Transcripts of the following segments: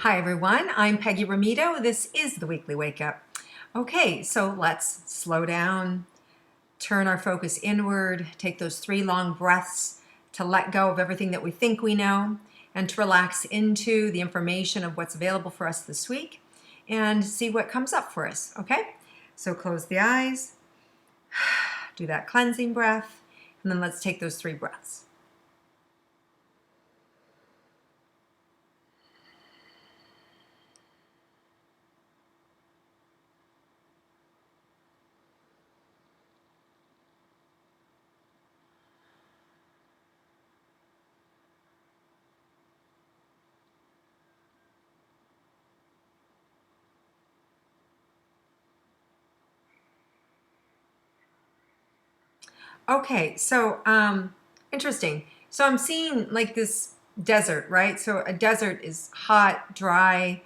Hi everyone, I'm Peggy Rometo. This is the Weekly Wake Up. Okay, so let's slow down, turn our focus inward, take those 3 long breaths to let go of everything that we think we know and to relax into the information of what's available for us this week and see what comes up for us, okay? So close the eyes, do that cleansing breath, and then let's take those 3 breaths. Okay, so interesting. So I'm seeing like this desert, right? So a desert is hot, dry.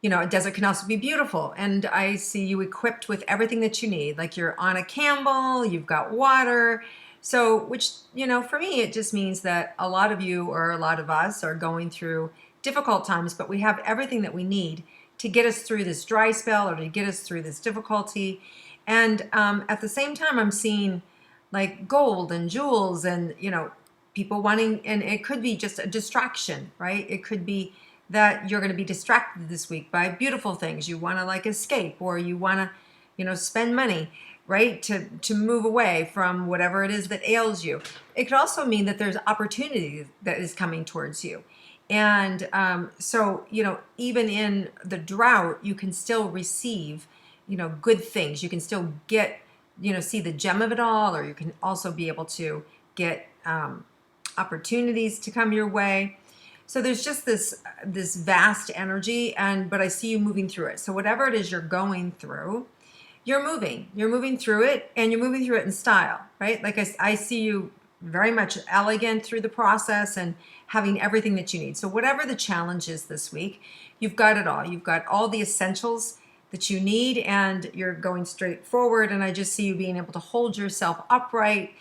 You know, a desert can also be beautiful. And I see you equipped with everything that you need. Like you're on a camel, you've got water. So, which, for me, it just means that a lot of you or a lot of us are going through difficult times, but we have everything that we need to get us through this dry spell or to get us through this difficulty. And at the same time, I'm seeing like gold and jewels and, people wanting, and it could be just a distraction, right? It could be that you're going to be distracted this week by beautiful things. You want to like escape, or you want to, spend money, right? To move away from whatever it is that ails you. It could also mean that there's opportunity that is coming towards you. And so, even in the drought, you can still receive, good things. You can still get, see the gem of it all, or you can also be able to get opportunities to come your way. So there's just this vast energy, but I see you moving through it. So whatever it is you're going through, you're moving through it, and you're moving through it in style, right? Like I see you very much elegant through the process and having everything that you need. So whatever the challenge is this week, you've got it all. You've got all the essentials that you need, and you're going straight forward. And I just see you being able to hold yourself upright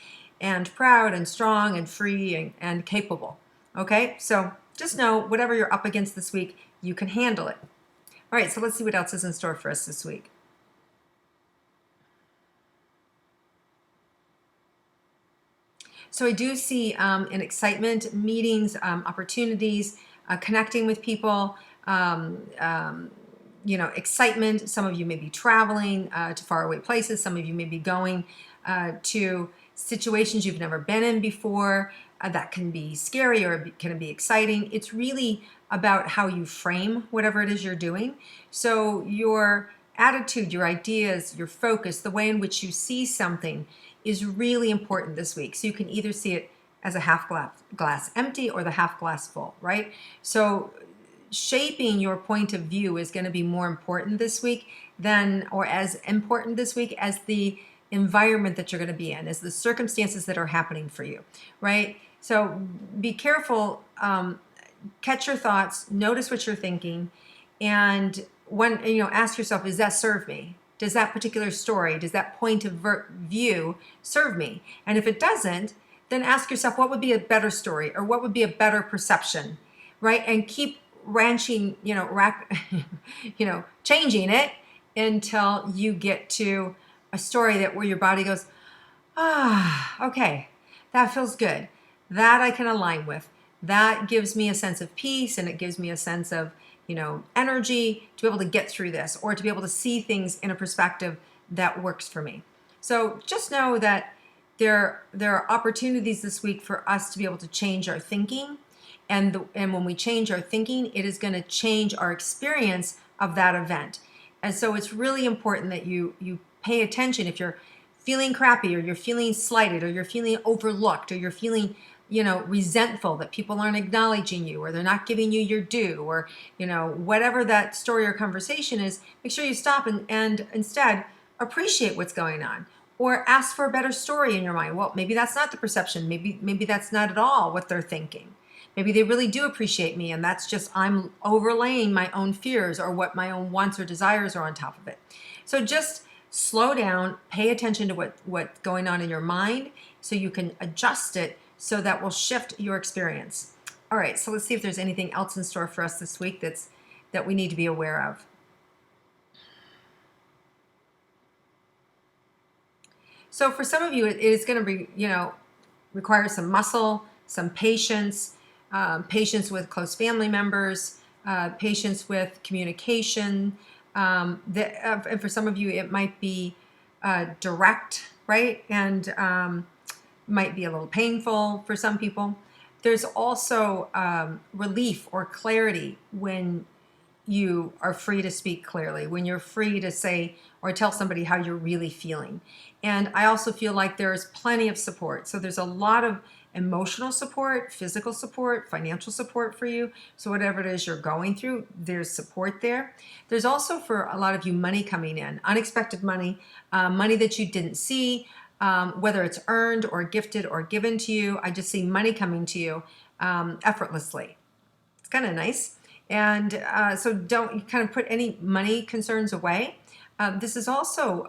and proud and strong and free and capable. Okay, so just know whatever you're up against this week, you can handle it. All right, so let's see what else is in store for us this week. So I do see an excitement, meetings, opportunities, connecting with people, excitement. Some of you may be traveling to faraway places. Some of you may be going to situations you've never been in before. That can be scary or can be exciting. It's really about how you frame whatever it is you're doing. So your attitude, your ideas, your focus, the way in which you see something is really important this week. So you can either see it as a half glass empty or the half glass full, right? So shaping your point of view is going to be more important this week or as important this week as the environment that you're going to be in, as the circumstances that are happening for you, right? So be careful, catch your thoughts, notice what you're thinking, and ask yourself, does that serve me? Does that particular story, does that point of view serve me? And if it doesn't, then ask yourself, what would be a better story, or what would be a better perception, right? And keep changing it until you get to a story where your body goes, okay, that feels good. That I can align with. That gives me a sense of peace, and it gives me a sense of, energy to be able to get through this, or to be able to see things in a perspective that works for me. So just know that there are opportunities this week for us to be able to change our thinking. And when we change our thinking, it is going to change our experience of that event. And so it's really important that you pay attention if you're feeling crappy, or you're feeling slighted, or you're feeling overlooked, or you're feeling resentful that people aren't acknowledging you, or they're not giving you your due, or whatever that story or conversation is. Make sure you stop and instead appreciate what's going on, or ask for a better story in your mind. Well, maybe that's not the perception. Maybe that's not at all what they're thinking. Maybe they really do appreciate me, and that's just I'm overlaying my own fears or what my own wants or desires are on top of it. So just slow down, pay attention to what's going on in your mind so you can adjust it, so that will shift your experience. All right, so let's see if there's anything else in store for us this week that's that we need to be aware of. So for some of you, it is going to be, require some muscle, some patience, patience with close family members, patience with communication. And for some of you, it might be direct, right? And might be a little painful for some people. There's also relief or clarity when you are free to speak clearly, when you're free to say or tell somebody how you're really feeling. And I also feel like there's plenty of support. So there's a lot of emotional support, physical support, financial support for you. So whatever it is you're going through, there's support there. There's also for a lot of you money coming in, unexpected money, money that you didn't see, whether it's earned or gifted or given to you. I just see money coming to you effortlessly. It's kind of nice. And so don't kind of put any money concerns away. This is also,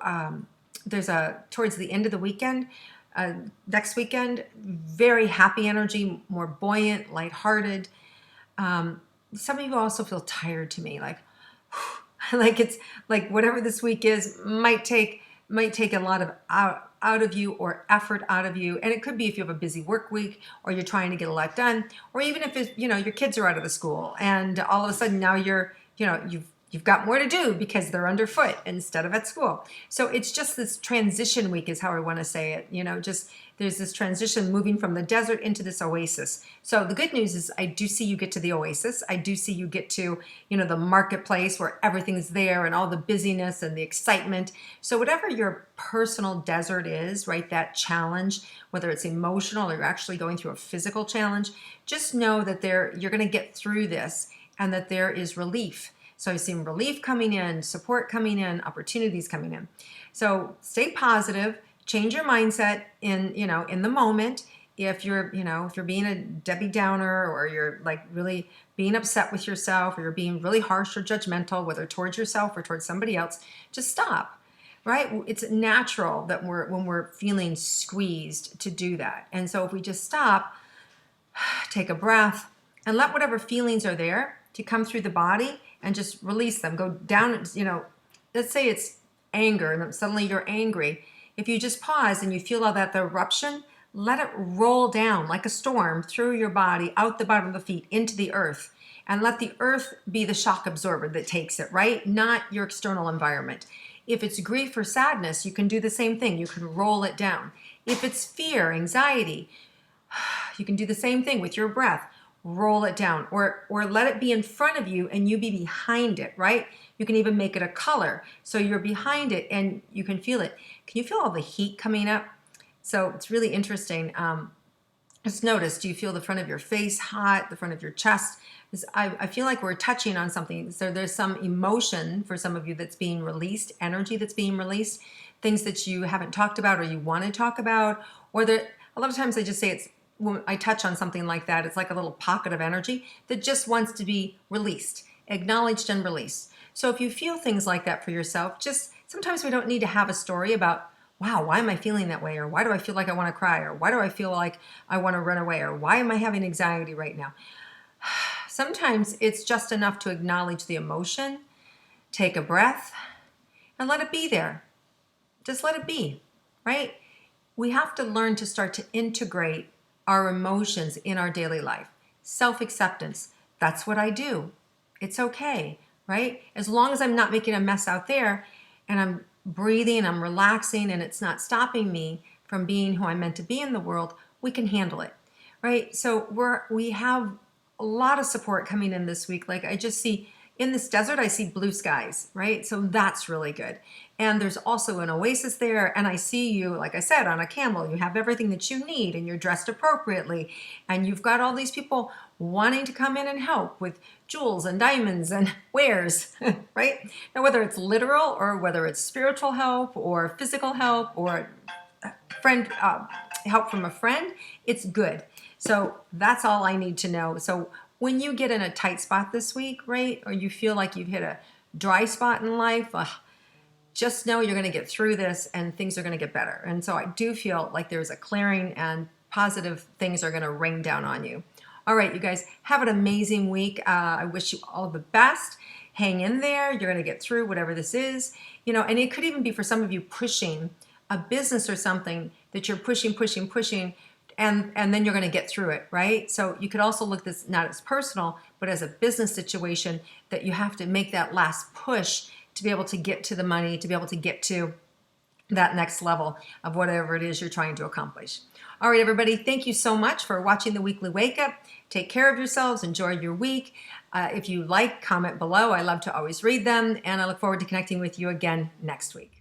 there's towards the end of the weekend, next weekend, very happy energy, more buoyant, lighthearted. Some of you also feel tired to me, like, like it's like whatever this week is might take a lot of out of you or effort out of you. And it could be if you have a busy work week or you're trying to get a lot done, or even if it's, your kids are out of the school and all of a sudden now you've got more to do because they're underfoot instead of at school. So it's just this transition week is how I want to say it, just there's this transition moving from the desert into this oasis. So the good news is I do see you get to the oasis. I do see you get to, the marketplace where everything's there and all the busyness and the excitement. So whatever your personal desert is, right, that challenge, whether it's emotional or you're actually going through a physical challenge, just know that you're going to get through this and that there is relief. So I've seen relief coming in, support coming in, opportunities coming in. So stay positive, change your mindset in the moment. If you're being a Debbie Downer or you're like really being upset with yourself or you're being really harsh or judgmental, whether towards yourself or towards somebody else, just stop, right? It's natural that when we're feeling squeezed to do that. And so if we just stop, take a breath and let whatever feelings are there to come through the body and just release them. Go down, let's say it's anger and suddenly you're angry. If you just pause and you feel all that, the eruption, let it roll down like a storm through your body, out the bottom of the feet, into the earth. And let the earth be the shock absorber that takes it, right? Not your external environment. If it's grief or sadness, you can do the same thing. You can roll it down. If it's fear, anxiety, you can do the same thing with your breath. Roll it down or let it be in front of you and you be behind it, right? You can even make it a color. So you're behind it and you can feel it. Can you feel all the heat coming up? So it's really interesting. Just notice, do you feel the front of your face hot, the front of your chest? I feel like we're touching on something. So there's some emotion for some of you that's being released, energy that's being released, things that you haven't talked about or you want to talk about. Or a lot of times I just say it's, when I touch on something like that, it's like a little pocket of energy that just wants to be released, acknowledged and released. So if you feel things like that for yourself, just sometimes we don't need to have a story about, wow, why am I feeling that way? Or why do I feel like I want to cry? Or why do I feel like I want to run away? Or why am I having anxiety right now? Sometimes it's just enough to acknowledge the emotion, take a breath, and let it be there. Just let it be, right? We have to learn to start to integrate our emotions in our daily life. Self-acceptance, that's what I do. It's okay, right? As long as I'm not making a mess out there and I'm breathing, I'm relaxing, and it's not stopping me from being who I'm meant to be in the world, we can handle it, right? So we have a lot of support coming in this week. Like I just see in this desert, I see blue skies, right? So that's really good. And there's also an oasis there. And I see you, like I said, on a camel. You have everything that you need and you're dressed appropriately. And you've got all these people wanting to come in and help with jewels and diamonds and wares, right? Now, whether it's literal or whether it's spiritual help or physical help or friend help from a friend, it's good. So that's all I need to know. So when you get in a tight spot this week, right, or you feel like you've hit a dry spot in life, just know you're going to get through this and things are going to get better. And so I do feel like there's a clearing and positive things are going to rain down on you. All right, you guys, have an amazing week. I wish you all the best. Hang in there. You're going to get through whatever this is. And it could even be for some of you pushing a business or something that you're pushing, and then you're going to get through it, right? So you could also look at this not as personal, but as a business situation that you have to make that last push to be able to get to the money, to be able to get to that next level of whatever it is you're trying to accomplish. All right, everybody, thank you so much for watching the Weekly Wake Up. Take care of yourselves. Enjoy your week. If you like, comment below. I love to always read them, and I look forward to connecting with you again next week.